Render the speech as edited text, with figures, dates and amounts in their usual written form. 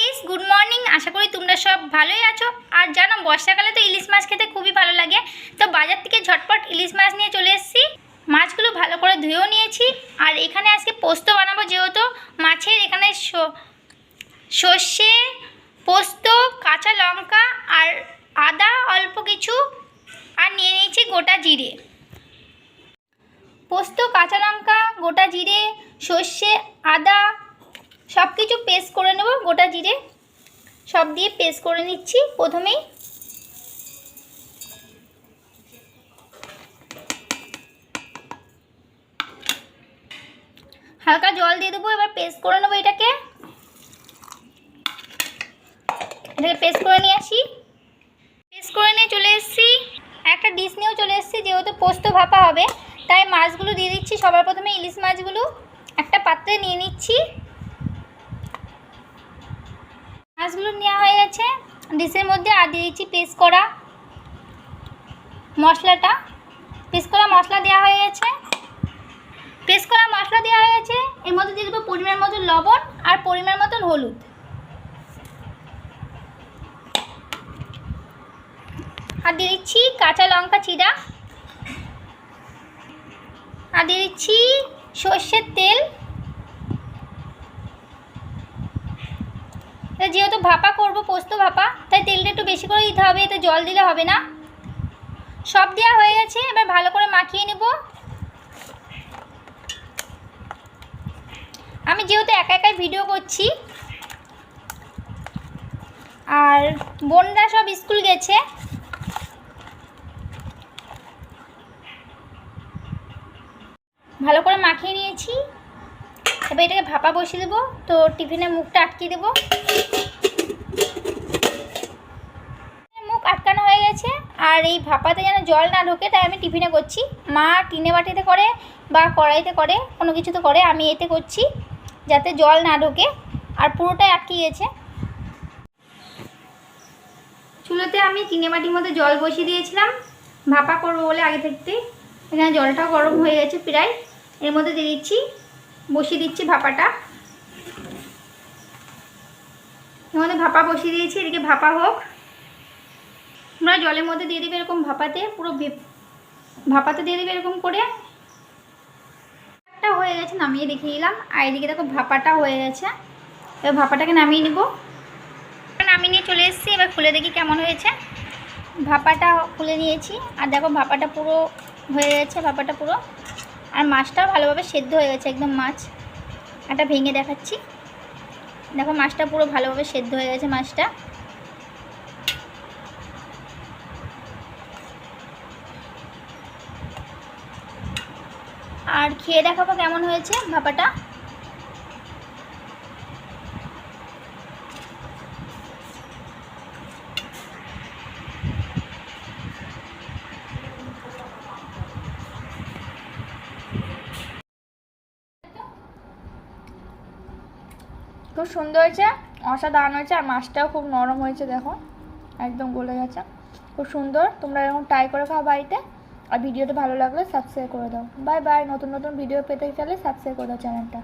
Guys, good morning. আশা করি তোমরা সব ভালোই আছো। আর জানো, বর্ষাকালে তো ইলিশ মাছ খেতে খুবই ভালো লাগে। তো বাজার থেকে ঝটপট ইলিশ মাছ নিয়ে চলে এসেছি। মাছগুলো ভালো করে ধুয়েও নিয়েছি। আর এখানে আজকে পোস্ত বানাবো, যেহেতু মাছের এখানে সর্ষে, পোস্ত, কাঁচা লঙ্কা আর আদা অল্প কিছু, আর নিয়ে নিয়েছি গোটা জিরে। পোস্ত, কাঁচা লঙ্কা, গোটা জিরে, সর্ষে, আদা সব কিছু পেস্ট করে নেব। গোটা জিরে সব দিয়ে পেস্ট করে নিচ্ছি। প্রথমেই হালকা জল দিয়ে দেবো। এবার পেস্ট করে নেবো এটাকে পেস্ট করে নিয়ে আসি। পেস্ট করে নিয়ে চলে এসেছি। একটা ডিশ নিয়েও চলে এসেছি, যেহেতু পোস্ত ভাপা হবে তাই মাছগুলো দিয়ে দিচ্ছি। সবার প্রথমে ইলিশ মাছগুলো একটা পাত্রে নিয়ে নিচ্ছি। মাছগুলো নেওয়া হয়ে গেছে ডিশের মধ্যে। আর দিয়ে দিচ্ছি পেস্ট করা মশলাটা। পেস্ট করা মশলা দেওয়া হয়ে গেছে। পেস্ট করা মশলা দেওয়া হয়ে গেছে। এর মধ্যে দিয়ে দেবো পরিমাণ মতো লবণ আর পরিমাণ মতন হলুদ। আর দিয়ে দিচ্ছি কাঁচা লঙ্কা চিরা। আর দিয়ে দিচ্ছি সর্ষের তেল। যেহেতু ভাপা করব, পোস্ত ভাপা, তাই তেলটা একটু বেশি করে দিতে হবে, এতে জল দিলে হবে না। সব দেওয়া হয়ে গেছে। এবার ভালো করে মাখিয়ে নেব। আমি যেহেতু একা একাই ভিডিও করছি, আর বোনরা সব স্কুল গেছে, ভালো করে মাখিয়ে নিয়েছি। এবার এটাকে ভাপা বসিয়ে দেবো। তো টিফিনের মুখটা আটকিয়ে দেবো। মুখ আটকানো হয়ে গেছে। আর এই ভাপাতে যেন জল না ঢোকে, তাই আমি টিফিনে করছি। মা টিনে বাটিতে করে বা কড়াইতে করে, কোনো কিছুতে করে, আমি এতে করছি যাতে জল না ঢোকে। আর পুরোটাই আটকে গেছে। চুলোতে আমি টিনে বাটির মধ্যে জল বসিয়ে দিয়েছিলাম ভাপা করবো বলে আগে থাকতেই। এখানে জলটাও গরম হয়ে গেছে প্রায়। এর মধ্যে দিয়ে দিচ্ছি, বসিয়ে দিচ্ছি ভাপাটা। এর মধ্যে ভাপা বসিয়ে দিয়েছি। এদিকে ভাপা হোক। তোমরা জলের মধ্যে দিয়ে দেবে এরকম ভাপাতে, পুরো ভাপাতে দিয়ে দেবে এরকম করে। একটা হয়ে গেছে, নামিয়ে দেখিয়ে দিলাম। আর এদিকে দেখো ভাপাটা হয়ে গেছে। এবার ভাপাটাকে নামিয়ে নেব। নামিয়ে নিয়ে চলে এসেছি। এবার খুলে দেখি কেমন হয়েছে। ভাপাটা খুলে নিয়েছি। আর দেখো ভাপাটা পুরো হয়ে গেছে, ভাপাটা পুরো। আর মাছটাও ভালোভাবে সেদ্ধ হয়ে গেছে একদম। মাছ একটা ভেঙে দেখাচ্ছি। দেখো মাছটা পুরো ভালোভাবে সেদ্ধ হয়ে গেছে মাছটা। আর খেয়ে দেখাবো কেমন হয়েছে ভাপাটা। খুব সুন্দর হয়েছে, অসাধারণ হয়েছে। আর মাছটাও খুব নরম হয়েছে, দেখো একদম গলে গেছে। খুব সুন্দর। তোমরা এরকম ট্রাই করে খাও বাড়িতে। আর ভিডিওটা ভালো লাগলে সাবস্ক্রাইব করে দাও। Bye bye. নতুন নতুন ভিডিও পেতে গেলে সাবস্ক্রাইব করে দাও চ্যানেলটা।